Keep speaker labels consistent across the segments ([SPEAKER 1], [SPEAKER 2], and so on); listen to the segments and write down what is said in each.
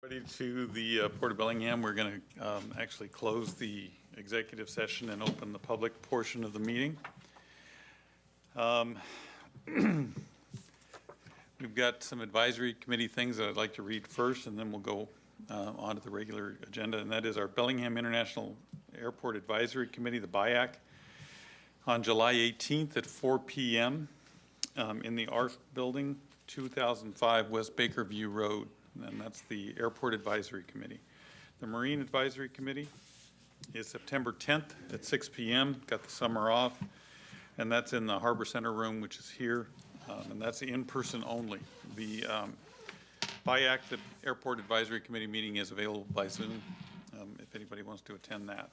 [SPEAKER 1] Ready to the Port of Bellingham. We're going to actually close the executive session and open the public portion of the meeting. We've got some advisory committee things that I'd like to read first, and then we'll go on to the regular agenda, and that is our Bellingham International Airport Advisory Committee, the BIAC, on July 18th at 4 p.m. In the ARF building, 2005 West Bakerview Road. And that's the Airport Advisory Committee. The Marine Advisory Committee is September 10th at 6 p.m. Got the summer off, and that's in the Harbor Center room, which is here, and that's in person only. The BIAC, the Airport Advisory Committee meeting, is available by Zoom if anybody wants to attend that.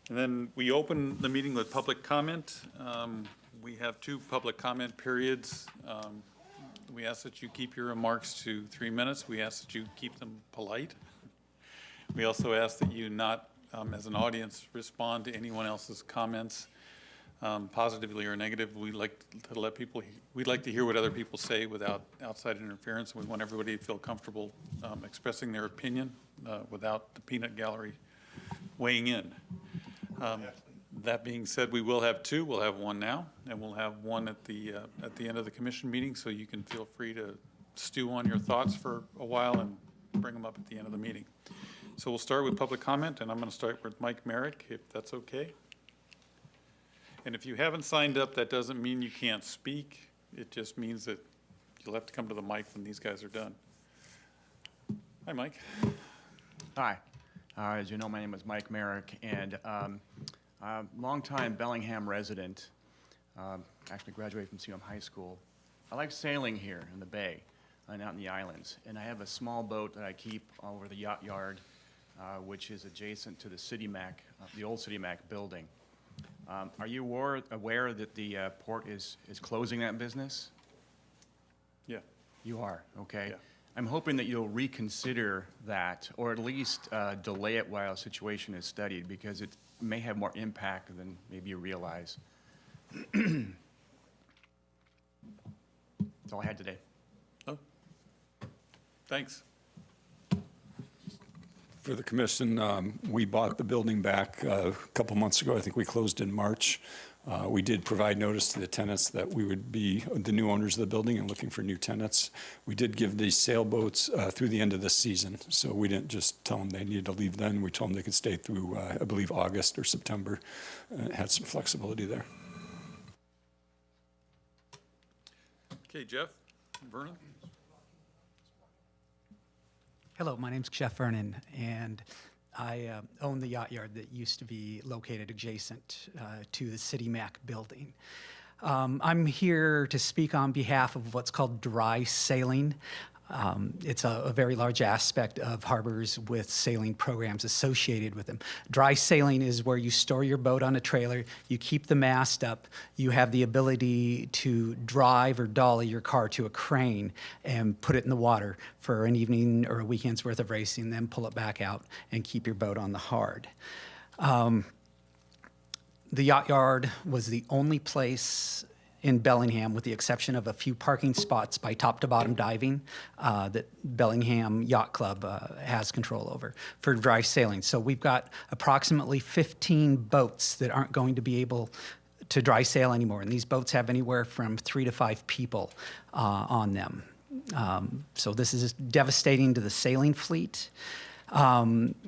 [SPEAKER 1] And then we open the meeting with public comment. We have 2 public comment periods. We ask that you keep your remarks to 3 minutes. We ask that you keep them polite. We also ask that you not, as an audience, respond to anyone else's comments, positively or negative. We'd like to hear what other people say without outside interference. We want everybody to feel comfortable expressing their opinion without the peanut gallery weighing in. That being said, we will have 2. We'll have 1 now, and we'll have 1 at the end of the commission meeting, so you can feel free to stew on your thoughts for a while and bring them up at the end of the meeting. So we'll start with public comment, and I'm going to start with Mike Merrick, if that's okay. And if you haven't signed up, that doesn't mean you can't speak. It just means that you'll have to come to the mic when these guys are done. Hi, Mike.
[SPEAKER 2] Hi. As you know, my name is Mike Merrick, and longtime Bellingham resident, actually graduated from CM High School. I like sailing here in the bay and out in the islands, and I have a small boat that I keep over the yacht yard, which is adjacent to the City Mac, the old City Mac building. Are you aware that the port is closing that business?
[SPEAKER 1] Yeah.
[SPEAKER 2] You are, okay.
[SPEAKER 1] Yeah.
[SPEAKER 2] I'm hoping that you'll reconsider that, or at least delay it while the situation is studied, because it may have more impact than maybe you realize. That's all I had today.
[SPEAKER 1] Oh, thanks.
[SPEAKER 3] For the commission, we bought the building back a couple months ago. I think we closed in March. We did provide notice to the tenants that we would be the new owners of the building and looking for new tenants. We did give these sailboats through the end of the season, so we didn't just tell them they needed to leave then. We told them they could stay through, I believe, August or September. Had some flexibility there.
[SPEAKER 1] Okay, Jeff, Vernon.
[SPEAKER 4] Hello, my name's Jeff Vernon, and I own the yacht yard that used to be located adjacent to the City Mac building. I'm here to speak on behalf of what's called dry sailing. It's a very large aspect of harbors with sailing programs associated with them. Dry sailing is where you store your boat on a trailer, you keep the mast up, you have the ability to drive or dolly your car to a crane and put it in the water for an evening or a weekend's worth of racing, then pull it back out and keep your boat on the hard. The yacht yard was the only place in Bellingham, with the exception of a few parking spots by top-to-bottom diving, that Bellingham Yacht Club has control over for dry sailing. So we've got approximately 15 boats that aren't going to be able to dry sail anymore, and these boats have anywhere from 3 to 5 people on them. So this is devastating to the sailing fleet.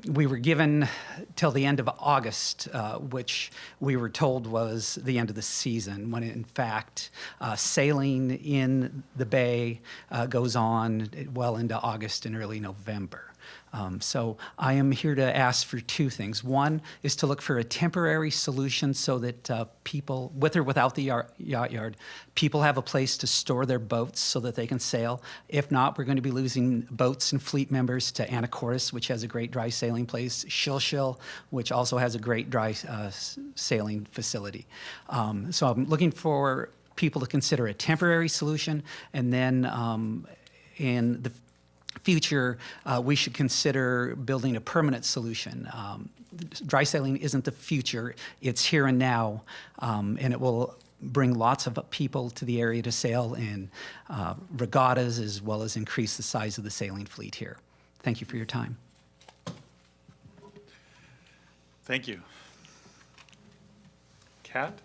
[SPEAKER 4] We were given till the end of August, which we were told was the end of the season, when in fact sailing in the bay goes on well into August and early November. So I am here to ask for 2 things. One is to look for a temporary solution so that people, with or without the yacht yard, people have a place to store their boats so that they can sail. If not, we're going to be losing boats and fleet members to Anacortes, which has a great dry sailing place, Shilshil, which also has a great dry sailing facility. So I'm looking for people to consider a temporary solution, and then in the future, we should consider building a permanent solution. Dry sailing isn't the future, it's here and now, and it will bring lots of people to the area to sail in regattas, as well as increase the size of the sailing fleet here. Thank you for your time.
[SPEAKER 1] Thank you. Kat?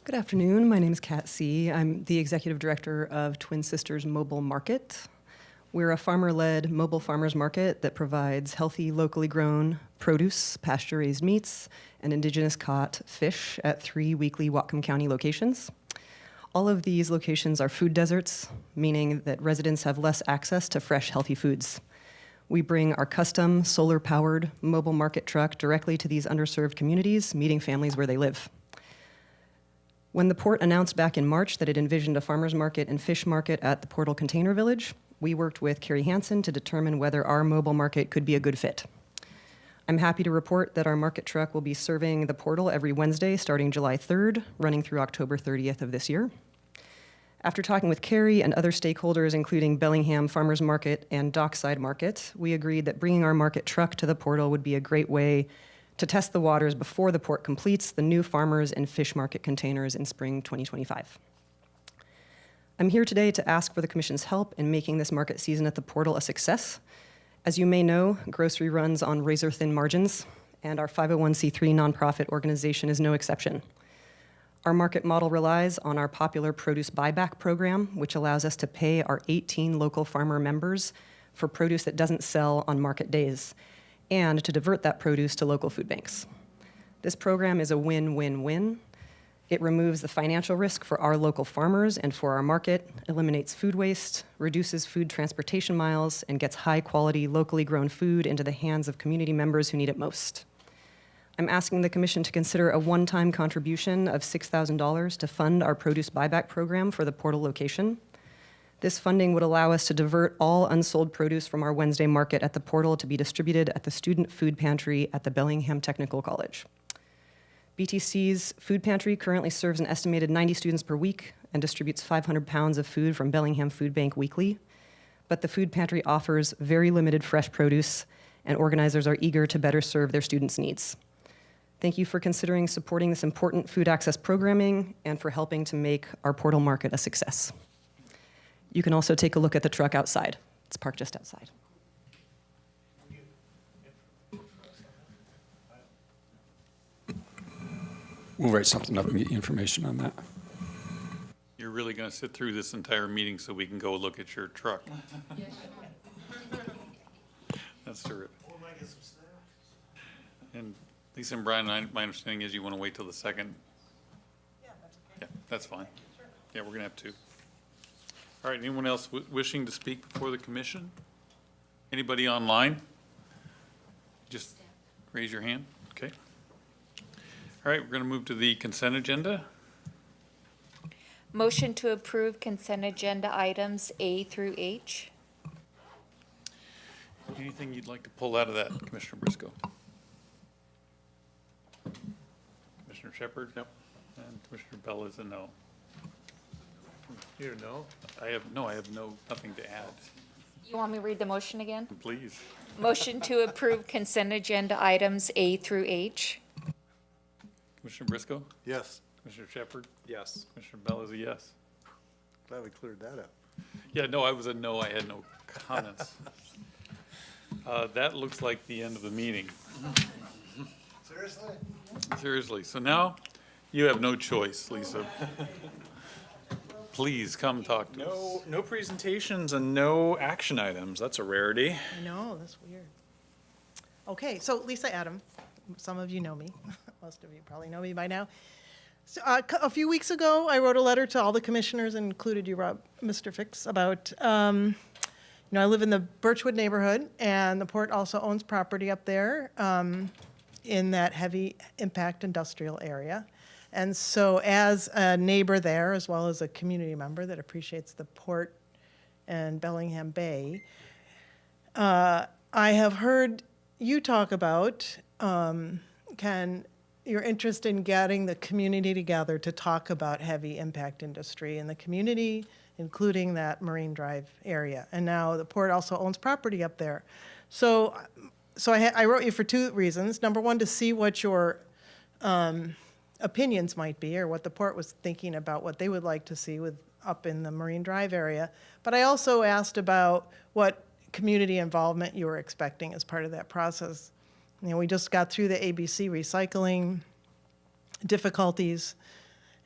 [SPEAKER 5] Good afternoon. My name is Kat C. I'm the executive director of Twin Sisters Mobile Market. We're a farmer-led mobile farmers market that provides healthy, locally grown produce, pasture-raised meats, and indigenous caught fish at 3 weekly Whatcom County locations. All of these locations are food deserts, meaning that residents have less access to fresh, healthy foods. We bring our custom, solar-powered mobile market truck directly to these underserved communities, meeting families where they live. When the port announced back in March that it envisioned a farmers market and fish market at the Portal Container Village, we worked with Carrie Hansen to determine whether our mobile market could be a good fit. I'm happy to report that our market truck will be serving the Portal every Wednesday starting July 3rd, running through October 30th of this year. After talking with Carrie and other stakeholders, including Bellingham Farmers Market and Dockside Market, we agreed that bringing our market truck to the Portal would be a great way to test the waters before the port completes the new farmers and fish market containers in spring 2025. I'm here today to ask for the Commission's help in making this market season at the Portal a success. As you may know, grocery runs on razor-thin margins, and our 501c3 nonprofit organization is no exception. Our market model relies on our popular produce buyback program, which allows us to pay our 18 local farmer members for produce that doesn't sell on market days, and to divert that produce to local food banks. This program is a win-win-win. It removes the financial risk for our local farmers and for our market, eliminates food waste, reduces food transportation miles, and gets high-quality, locally grown food into the hands of community members who need it most. I'm asking the Commission to consider a one-time contribution of $6,000 to fund our produce buyback program for the Portal location. This funding would allow us to divert all unsold produce from our Wednesday market at the Portal to be distributed at the student food pantry at the Bellingham Technical College. BTC's food pantry currently serves an estimated 90 students per week and distributes 500 pounds of food from Bellingham Food Bank weekly. But the food pantry offers very limited fresh produce, and organizers are eager to better serve their students' needs. Thank you for considering supporting this important food access programming and for helping to make our Portal market a success. You can also take a look at the truck outside. It's parked just outside.
[SPEAKER 3] We'll write something up and get you information on that.
[SPEAKER 1] You're really going to sit through this entire meeting so we can go look at your truck? That's terrific. And Lisa and Brian, my understanding is you want to wait till the second? Yeah, that's fine. Yeah, we're going to have two. All right, anyone else wishing to speak before the commission? Anybody online? Just raise your hand. Okay. All right, we're going to move to the consent agenda.
[SPEAKER 6] Motion to approve consent agenda items A through H.
[SPEAKER 1] Anything you'd like to pull out of that, Commissioner Briscoe? Commissioner Shepard? No. And Commissioner Bell is a no.
[SPEAKER 7] You know?
[SPEAKER 1] I have nothing to add.
[SPEAKER 6] You want me to read the motion again?
[SPEAKER 1] Please.
[SPEAKER 6] Motion to approve consent agenda items A through H.
[SPEAKER 1] Commissioner Briscoe?
[SPEAKER 7] Yes.
[SPEAKER 1] Commissioner Shepard?
[SPEAKER 7] Yes.
[SPEAKER 1] Commissioner Bell is a yes.
[SPEAKER 7] Glad we cleared that up.
[SPEAKER 1] Yeah, no, I was a no. I had no comments. That looks like the end of the meeting.
[SPEAKER 7] Seriously?
[SPEAKER 1] Seriously. So now you have no choice, Lisa. Please come talk to us.
[SPEAKER 8] No presentations and no action items. That's a rarity.
[SPEAKER 9] I know, that's weird. Okay, so Lisa Adam, some of you know me. Most of you probably know me by now. So, a few weeks ago, I wrote a letter to all the commissioners, and included you, Rob, Mr. Fix, about, I live in the Birchwood neighborhood, and the port also owns property up there in that heavy impact industrial area. And so as a neighbor there, as well as a community member that appreciates the port and Bellingham Bay, I have heard you talk about, your interest in getting the community together to talk about heavy impact industry in the community, including that Marine Drive area. And now the port also owns property up there. So I wrote you for two reasons. Number one, to see what your opinions might be, or what the port was thinking about what they would like to see with up in the Marine Drive area. But I also asked about what community involvement you were expecting as part of that process. You know, we just got through the ABC recycling difficulties,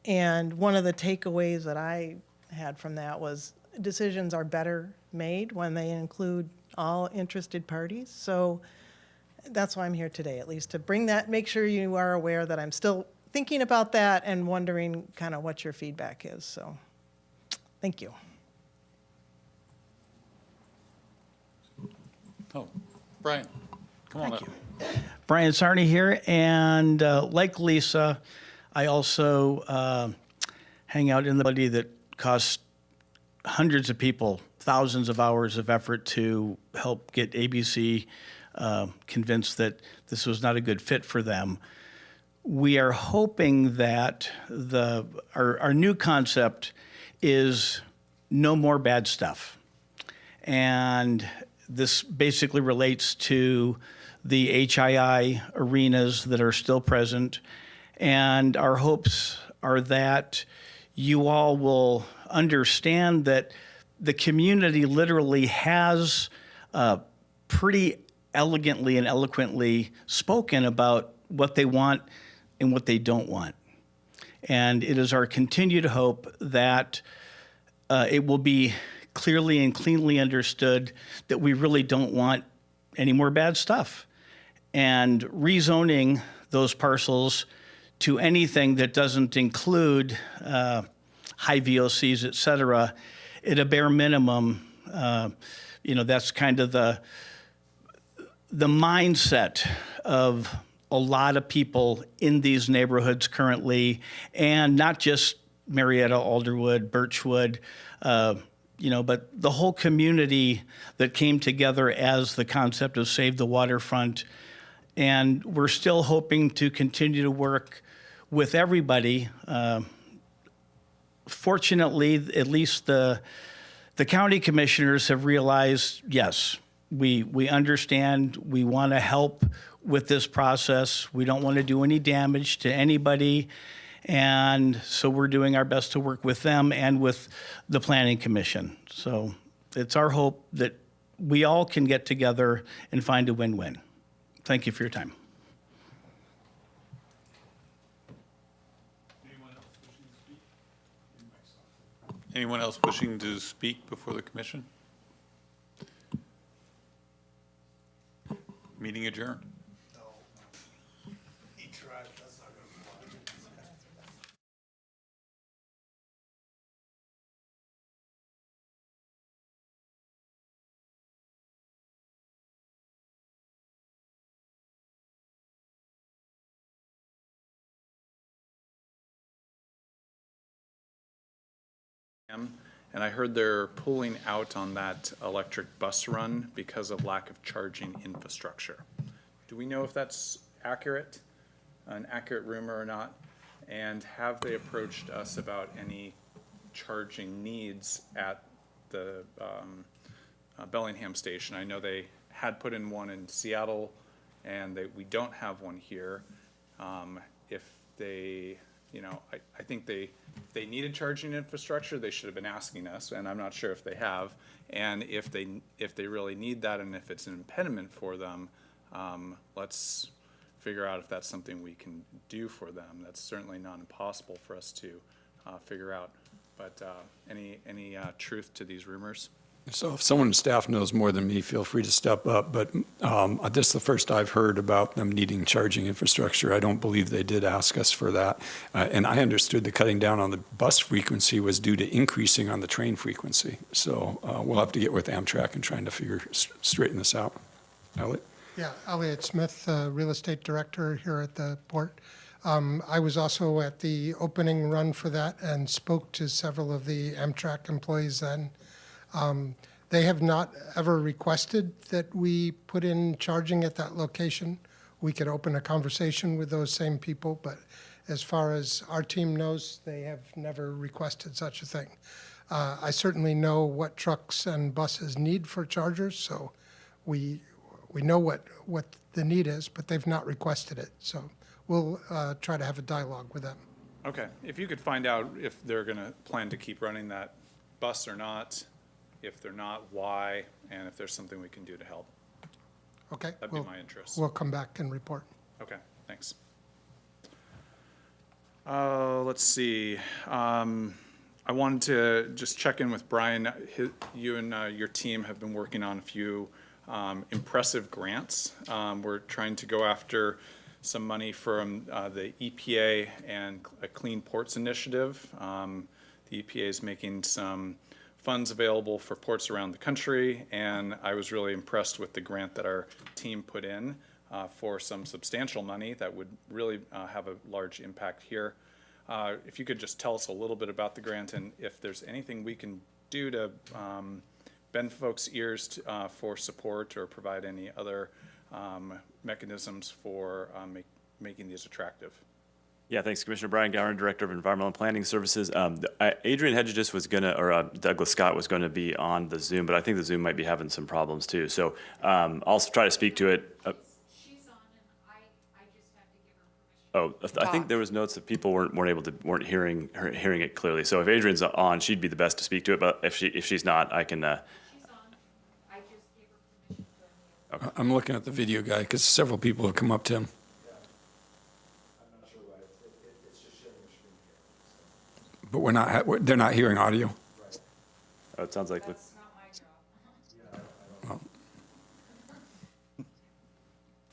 [SPEAKER 9] and one of the takeaways that I had from that was decisions are better made when they include all interested parties. So that's why I'm here today, at least to bring that, make sure you are aware that I'm still thinking about that and wondering kind of what your feedback is. So thank you.
[SPEAKER 1] Oh, Brian, come on up.
[SPEAKER 10] Brian Sarney here, and like Lisa, I also hang out in the buddy that costs hundreds of people thousands of hours of effort to help get ABC convinced that this was not a good fit for them. We are hoping that our new concept is no more bad stuff. And this basically relates to the HII arenas that are still present. And our hopes are that you all will understand that the community literally has pretty elegantly and eloquently spoken about what they want and what they don't want. And it is our continued hope that it will be clearly and cleanly understood that we really don't want any more bad stuff. And rezoning those parcels to anything that doesn't include high VOCs, et cetera, at a bare minimum, that's kind of the mindset of a lot of people in these neighborhoods currently, and not just Marietta, Alderwood, Birchwood, but the whole community that came together as the concept of Save the Waterfront. And we're still hoping to continue to work with everybody. Fortunately, at least the county commissioners have realized, yes, we understand, we want to help with this process. We don't want to do any damage to anybody. And so we're doing our best to work with them and with the Planning Commission. So it's our hope that we all can get together and find a win-win. Thank you for your time.
[SPEAKER 1] Anyone else wishing to speak before the commission? Meeting adjourned.
[SPEAKER 7] He tried, that's not gonna fly.
[SPEAKER 8] And I heard they're pulling out on that electric bus run because of lack of charging infrastructure. Do we know if that's accurate, an accurate rumor or not? And have they approached us about any charging needs at the Bellingham station? I know they had put in one in Seattle, and we don't have one here. If they, I think if they needed charging infrastructure, they should have been asking us, and I'm not sure if they have. And if they really need that, and if it's an impediment for them, let's figure out if that's something we can do for them. That's certainly not impossible for us to figure out. But any truth to these rumors?
[SPEAKER 3] So if someone on staff knows more than me, feel free to step up. But this is the first I've heard about them needing charging infrastructure. I don't believe they did ask us for that. And I understood the cutting down on the bus frequency was due to increasing on the train frequency. So we'll have to get with Amtrak and trying to straighten this out. Elliot?
[SPEAKER 11] Yeah, Elliot Smith, Real Estate Director here at the port. I was also at the opening run for that and spoke to several of the Amtrak employees then. They have not ever requested that we put in charging at that location. We could open a conversation with those same people, but as far as our team knows, they have never requested such a thing. I certainly know what trucks and buses need for chargers, so we We know what the need is, but they've not requested it. So we'll try to have a dialogue with them.
[SPEAKER 8] Okay, if you could find out if they're gonna plan to keep running that bus or not, if they're not, why, and if there's something we can do to help.
[SPEAKER 11] Okay?
[SPEAKER 8] That'd be my interest.
[SPEAKER 11] We'll come back and report.
[SPEAKER 8] Okay, thanks. Let's see. I wanted to just check in with Brian. You and your team have been working on a few impressive grants. We're trying to go after some money from the EPA and a Clean Ports Initiative. The EPA is making some funds available for ports around the country, and I was really impressed with the grant that our team put in for some substantial money that would really have a large impact here. If you could just tell us a little bit about the grant and if there's anything we can do to bend folks' ears for support or provide any other mechanisms for making these attractive.
[SPEAKER 12] Yeah, thanks, Commissioner Brian Gower, Director of Environmental and Planning Services. Adrian Hedges was going to, or Douglas Scott was going to be on the Zoom, but I think the Zoom might be having some problems too. So I'll try to speak to it.
[SPEAKER 6] She's on, and I just have to give her permission.
[SPEAKER 12] I think there was notes that people weren't hearing it clearly. So if Adrian's on, she'd be the best to speak to it. But if she's not, I can.
[SPEAKER 6] She's on. I just gave her permission to unmute.
[SPEAKER 3] I'm looking at the video guy because several people have come up to him. But they're not hearing audio.
[SPEAKER 12] Oh, it sounds like.
[SPEAKER 6] That's not my job.
[SPEAKER 3] Well,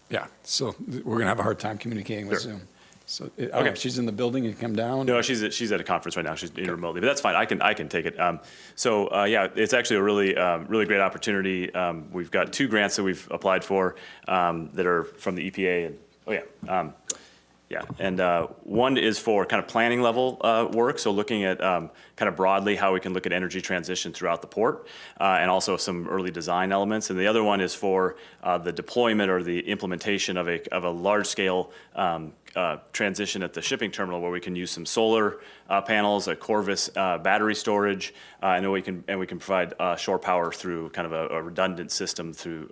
[SPEAKER 3] yeah, so we're gonna have a hard time communicating with
[SPEAKER 12] Sure.
[SPEAKER 3] Zoom. So, okay, she's in the building, you come down?
[SPEAKER 12] No, she's at a conference right now. She's in remotely, but that's fine. I can take it. Yeah, it's actually a really great opportunity. We've got 2 grants that we've applied for that are from the EPA. And one is for kind of planning level work, so looking at kind of broadly how we can look at energy transition throughout the port, and also some early design elements. And the other one is for the deployment or the implementation of a large scale transition at the shipping terminal where we can use some solar panels, a Corvus battery storage, and we can provide shore power through kind of a redundant system through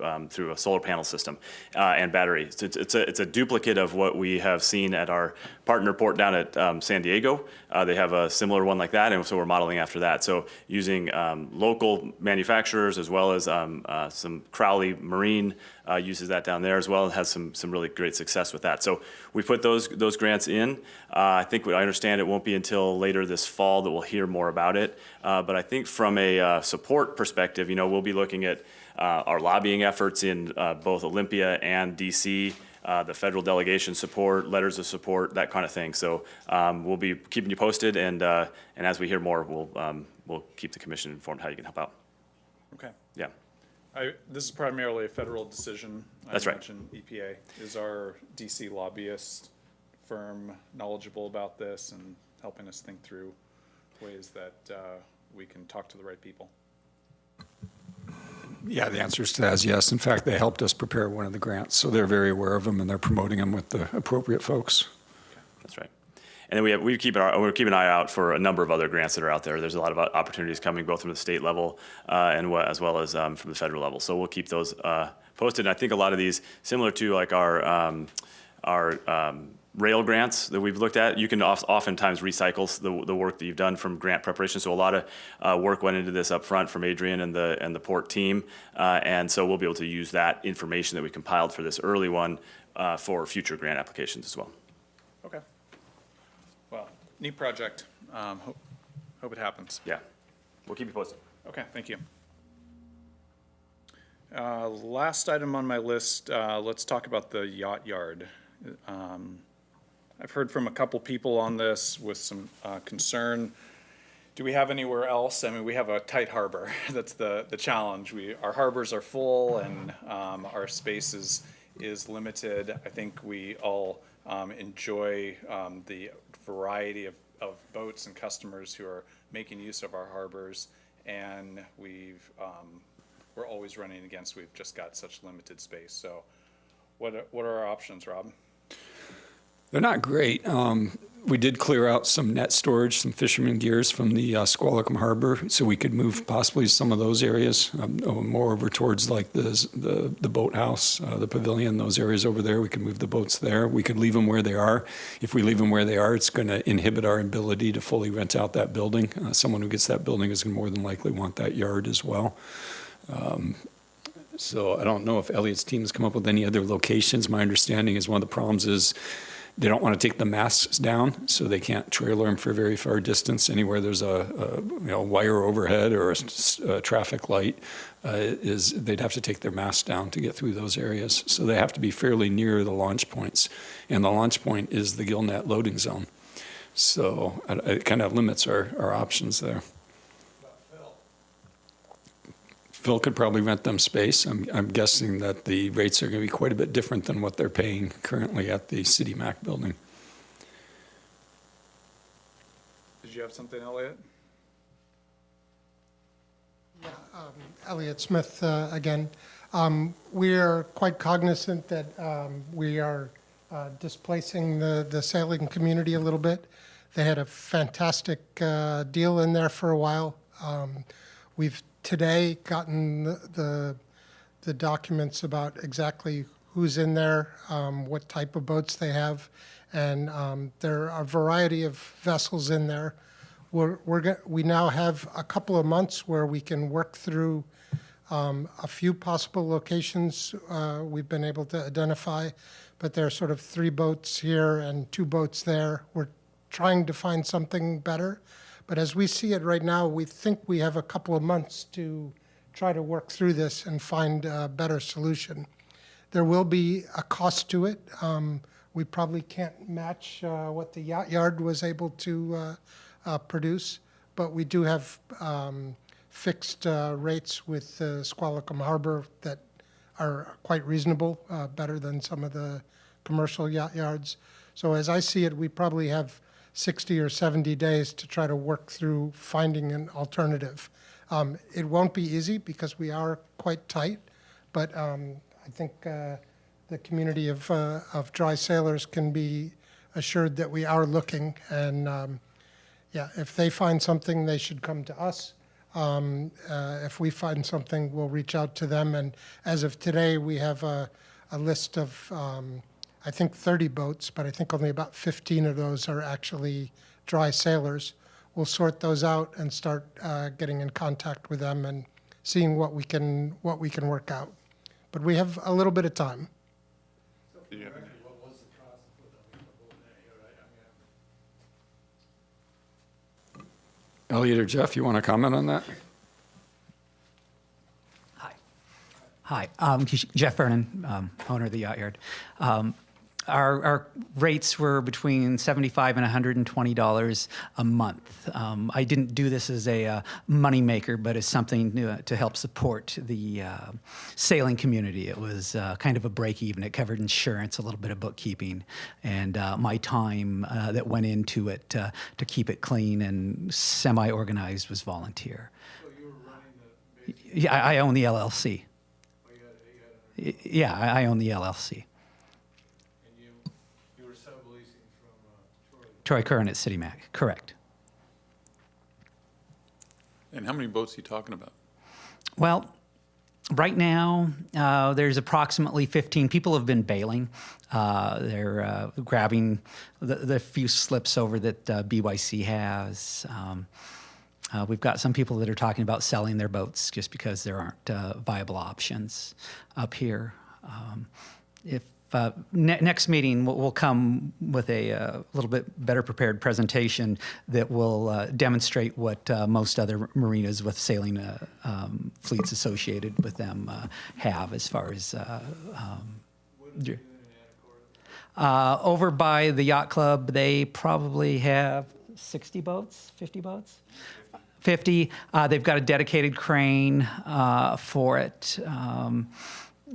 [SPEAKER 12] a solar panel system and battery. So it's a duplicate of what we have seen at our partner port down at San Diego. They have a similar one like that, and so we're modeling after that. So using local manufacturers as well as some Crowley Marine uses that down there as well, and has some really great success with that. So we put those grants in. I think I understand it won't be until later this fall that we'll hear more about it. But I think from a support perspective, we'll be looking at our lobbying efforts in both Olympia and DC, the federal delegation support, letters of support, that kind of thing. So we'll be keeping you posted, and as we hear more, we'll keep the commission informed how you can help out.
[SPEAKER 8] Okay.
[SPEAKER 12] Yeah.
[SPEAKER 8] This is primarily a federal decision.
[SPEAKER 12] That's right.
[SPEAKER 8] I mentioned EPA. Is our DC lobbyist firm knowledgeable about this and helping us think through ways that we can talk to the right people?
[SPEAKER 3] Yeah, the answer to that is yes. In fact, they helped us prepare one of the grants, so they're very aware of them and they're promoting them with the appropriate folks.
[SPEAKER 12] That's right. And then we're keeping an eye out for a number of other grants that are out there. There's a lot of opportunities coming both from the state level as well as from the federal level. So we'll keep those posted. And I think a lot of these, similar to like our rail grants that we've looked at, you can oftentimes recycle the work that you've done from grant preparation. So a lot of work went into this up front from Adrian and the port team. And so we'll be able to use that information that we compiled for this early one for future grant applications as well.
[SPEAKER 8] Okay. Well, neat project. Hope it happens.
[SPEAKER 12] Yeah. We'll keep you posted.
[SPEAKER 8] Okay, thank you. Last item on my list, let's talk about the yacht yard. I've heard from a couple people on this with some concern. Do we have anywhere else? I mean, we have a tight harbor. That's the challenge. Our harbors are full and our space is limited. I think we all enjoy the variety of boats and customers who are making use of our harbors, and we're always running against, we've just got such limited space. So what are our options, Rob?
[SPEAKER 3] They're not great. We did clear out some net storage, some fisherman gears from the Squalicum Harbor, so we could move possibly some of those areas more over towards like the boathouse, the pavilion, those areas over there. We could move the boats there. We could leave them where they are. If we leave them where they are, it's going to inhibit our ability to fully rent out that building. Someone who gets that building is going to more than likely want that yard as well. So I don't know if Elliot's team has come up with any other locations. My understanding is one of the problems is they don't want to take the masts down, so they can't trailer them for a very far distance. Anywhere there's a wire overhead or a traffic light, they'd have to take their masts down to get through those areas. So they have to be fairly near the launch points, and the launch point is the Gillnet loading zone. So it kind of limits our options there. Phil could probably rent them space. I'm guessing that the rates are going to be quite a bit different than what they're paying currently at the City Mac building.
[SPEAKER 8] Did you have something, Elliot?
[SPEAKER 11] Elliot Smith again. We are quite cognizant that we are displacing the sailing community a little bit. They had a fantastic deal in there for a while. We've today gotten the documents about exactly who's in there, what type of boats they have, and there are a variety of vessels in there. We now have a couple of months where we can work through a few possible locations we've been able to identify, but there are sort of 3 boats here and 2 boats there. We're trying to find something better. But as we see it right now, we think we have a couple of months to try to work through this and find a better solution. There will be a cost to it. We probably can't match what the yacht yard was able to produce, but we do have fixed rates with Squalicum Harbor that are quite reasonable, better than some of the commercial yacht yards. So as I see it, we probably have 60 or 70 days to try to work through finding an alternative. It won't be easy because we are quite tight, but I think the community of dry sailors can be assured that we are looking, and if they find something, they should come to us. If we find something, we'll reach out to them, and as of today, we have a list of I think 30 boats, but I think only about 15 of those are actually dry sailors. We'll sort those out and start getting in contact with them and seeing what we can work out. But we have a little bit of time.
[SPEAKER 7] What was the cost for the boat there?
[SPEAKER 3] Elliot or Jeff, you want to comment on that?
[SPEAKER 4] Hi, Jeff Vernon, owner of the Yacht Yard. Our rates were between $75 and $120 a month. I didn't do this as a moneymaker, but as something to help support the sailing community. It was kind of a break even. It covered insurance, a little bit of bookkeeping, and my time that went into it to keep it clean and semi-organized was volunteer.
[SPEAKER 7] So you were running the,
[SPEAKER 4] Yeah, I own the LLC.
[SPEAKER 7] oh, you had
[SPEAKER 4] Yeah, I own the LLC.
[SPEAKER 7] and you were subleasing from
[SPEAKER 4] Troy
[SPEAKER 7] Troy.
[SPEAKER 4] Curran at City Mac, correct.
[SPEAKER 1] And how many boats are you talking about?
[SPEAKER 4] Well, right now, there's approximately 15. People have been bailing. They're grabbing the few slips over that BYC has. We've got some people that are talking about selling their boats just because there aren't viable options up here. Next meeting, we'll come with a little bit better prepared presentation that will demonstrate what most other marinas with sailing fleets associated with them have as far as over by the yacht club, they probably have 60 boats, 50 boats. 50. They've got a dedicated crane for it.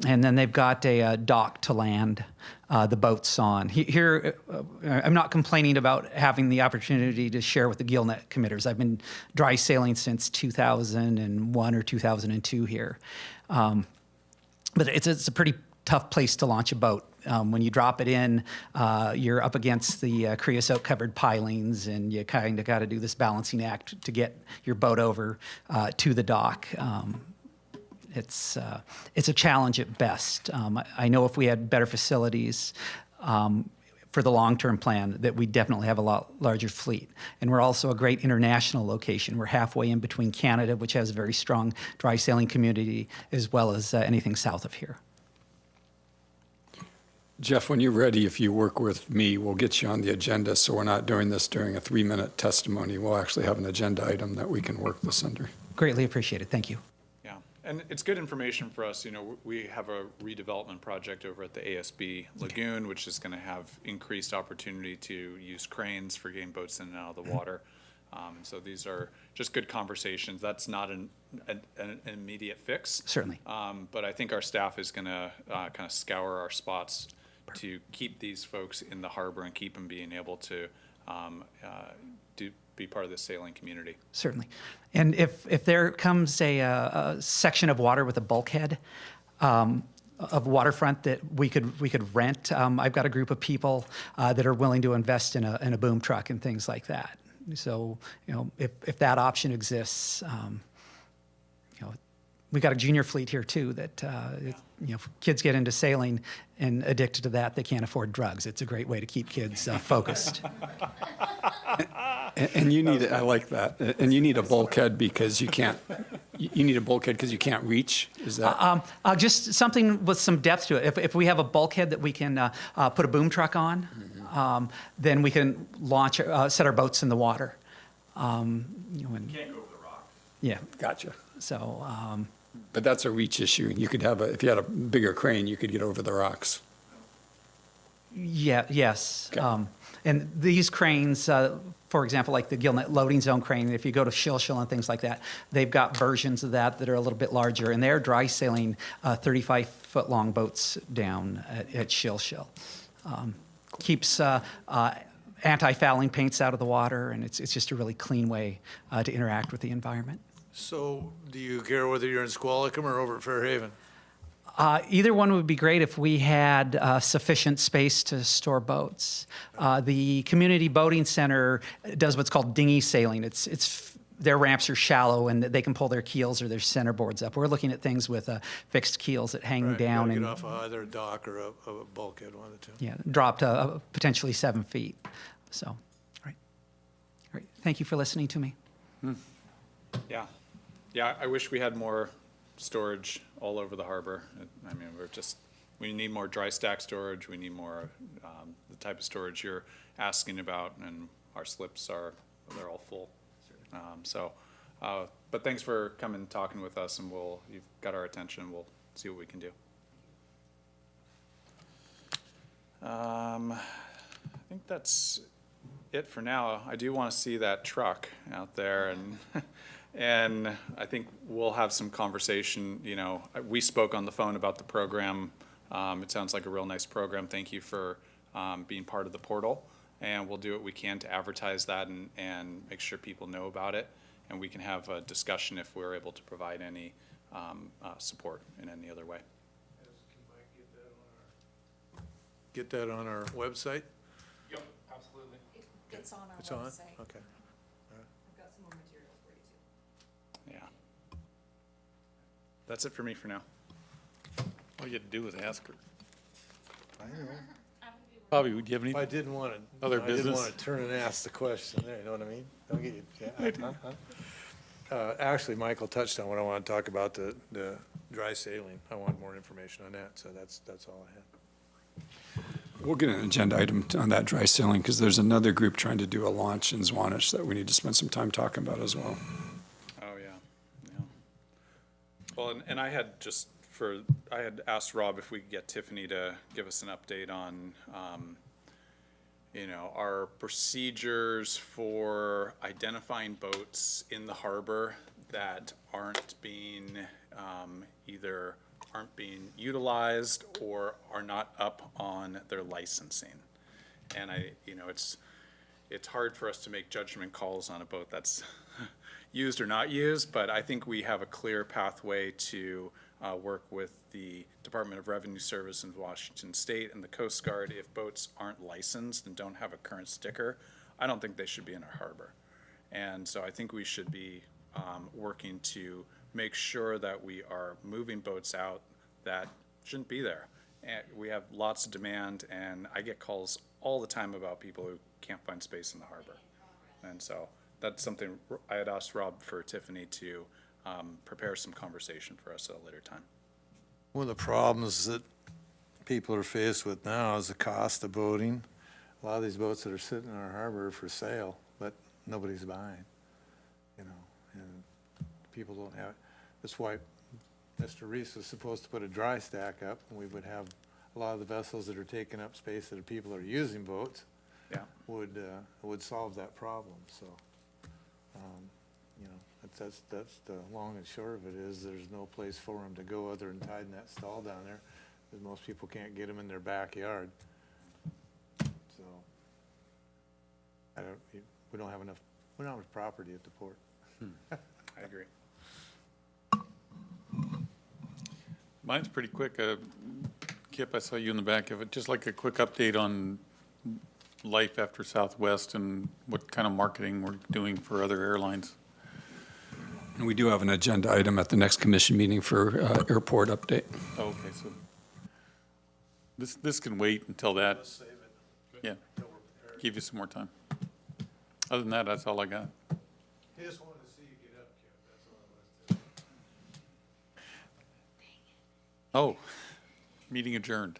[SPEAKER 4] And then they've got a dock to land the boats on. Here, I'm not complaining about having the opportunity to share with the Gillnet committers. I've been dry sailing since 2001 or 2002 here. But it's a pretty tough place to launch a boat. When you drop it in, you're up against the creosote-covered pilings, and you kind of got to do this balancing act to get your boat over to the dock. It's a challenge at best. I know if we had better facilities for the long-term plan, that we definitely have a lot larger fleet. And we're also a great international location. We're halfway in between Canada, which has a very strong dry sailing community, as well as anything south of here.
[SPEAKER 3] Jeff, when you're ready, if you work with me, we'll get you on the agenda, so we're not doing this during a 3-minute testimony. We'll actually have an agenda item that we can work this under.
[SPEAKER 4] Greatly appreciated. Thank you.
[SPEAKER 8] Yeah, and it's good information for us. You know, we have a redevelopment project over at the ASB Lagoon, which is going to have increased opportunity to use cranes for getting boats in and out of the water. So these are just good conversations. That's not an immediate fix.
[SPEAKER 4] Certainly.
[SPEAKER 8] But I think our staff is going to kind of scour our spots to keep these folks in the harbor and keep them being able to be part of the sailing community.
[SPEAKER 4] Certainly. And if there comes a section of water with a bulkhead of waterfront that we could rent, I've got a group of people that are willing to invest in a boom truck and things like that. So, you know, if that option exists, you know, we got a junior fleet here too that, you know, if kids get into sailing and addicted to that, they can't afford drugs. It's a great way to keep kids focused.
[SPEAKER 3] And you need, I like that, and you need a bulkhead because you can't, you need a bulkhead because you can't reach, is that?
[SPEAKER 4] Just something with some depth to it. If we have a bulkhead that we can put a boom truck on, then we can launch, set our boats in the water. You know, and,
[SPEAKER 12] Can't go over the rock.
[SPEAKER 4] yeah,
[SPEAKER 3] Gotcha.
[SPEAKER 4] so,
[SPEAKER 3] But that's a reach issue. You could have if you had a bigger crane, you could get over the rocks.
[SPEAKER 4] yeah, yes.
[SPEAKER 3] Okay.
[SPEAKER 4] And these cranes, for example, like the Gillnet loading zone crane, if you go to Shilshil and things like that, they've got versions of that that are a little bit larger, and they're dry sailing 35-foot-long boats down at Shilshil. Keeps anti-fouling paints out of the water, and it's just a really clean way to interact with the environment.
[SPEAKER 7] So do you care whether you're in Squalicum or over at Fairhaven?
[SPEAKER 4] Either one would be great if we had sufficient space to store boats. The community boating center does what's called dinghy sailing. Their ramps are shallow and they can pull their keels or their centerboards up. We're looking at things with fixed keels that hang
[SPEAKER 7] Right,
[SPEAKER 4] down
[SPEAKER 7] you
[SPEAKER 4] and
[SPEAKER 7] gotta get off either a dock or a bulkhead, one of the two.
[SPEAKER 4] yeah, drop to potentially 7 feet. So, all right. Thank you for listening to me.
[SPEAKER 8] Yeah, yeah, I wish we had more storage all over the harbor. I mean, we need more dry stack storage, we need more, the type of storage you're asking about, and our slips they're all full. But thanks for coming and talking with us, and you've got our attention, we'll see what we can do. I think that's it for now. I do want to see that truck out there, and I think we'll have some conversation. You know, we spoke on the phone about the program. It sounds like a real nice program. Thank you for being part of the portal, and we'll do what we can to advertise that and make sure people know about it, and we can have a discussion if we're able to provide any support in any other way.
[SPEAKER 7] Get that on our website?
[SPEAKER 8] Yep, absolutely.
[SPEAKER 6] It's on our
[SPEAKER 7] It's on?
[SPEAKER 6] website.
[SPEAKER 7] Okay.
[SPEAKER 6] I've got some more material for you too.
[SPEAKER 8] Yeah. That's it for me for now.
[SPEAKER 1] All you had to do was ask her.
[SPEAKER 7] I know.
[SPEAKER 1] Bobby, would you have
[SPEAKER 7] I
[SPEAKER 1] any?
[SPEAKER 7] didn't want to.
[SPEAKER 1] Other
[SPEAKER 7] I didn't
[SPEAKER 1] business?
[SPEAKER 7] want to turn and ask the question there, you know what I mean? Don't get you, actually, Michael touched on what I want to talk about, the dry sailing. I want more information on that, so that's all I had.
[SPEAKER 3] We'll get an agenda item on that dry sailing because there's another group trying to do a launch in Zwanich that we need to spend some time talking about as well.
[SPEAKER 8] Oh, yeah. Well, and I had I had asked Rob if we could get Tiffany to give us an update on, you know, our procedures for identifying boats in the harbor that aren't being, either aren't being utilized or are not up on their licensing. And it's hard for us to make judgment calls on a boat that's used or not used, but I think we have a clear pathway to work with the Department of Revenue Service in Washington State and the Coast Guard. If boats aren't licensed and don't have a current sticker, I don't think they should be in our harbor. And so I think we should be working to make sure that we are moving boats out that shouldn't be there. And we have lots of demand, and I get calls all the time about people who can't find space in the harbor. And so that's something I had asked Rob for Tiffany to prepare some conversation for us at a later time.
[SPEAKER 7] One of the problems that people are faced with now is the cost of boating. A lot of these boats that are sitting in our harbor are for sale, but nobody's buying, you know, and people don't have, that's why Mr. Reese was supposed to put a dry stack up, and we would have a lot of the vessels that are taking up space that people are using boats
[SPEAKER 8] Yeah.
[SPEAKER 7] would solve that problem, so, you know, that's the long and short of it is there's no place for them to go other than tied in that stall down there, because most people can't get them in their backyard. So, we don't have enough property at the port.
[SPEAKER 8] I agree.
[SPEAKER 1] Mine's pretty quick. Kip, I saw you in the back of it. Just like a quick update on life after Southwest and what kind of marketing we're doing for other airlines.
[SPEAKER 3] And we do have an agenda item at the next commission meeting for airport update.
[SPEAKER 1] Oh, okay, so this can wait until that. Yeah, give you some more time. Other than that, that's all I got.
[SPEAKER 7] He just wanted to see you get up, Kip, that's all I was doing.
[SPEAKER 1] Oh, meeting adjourned.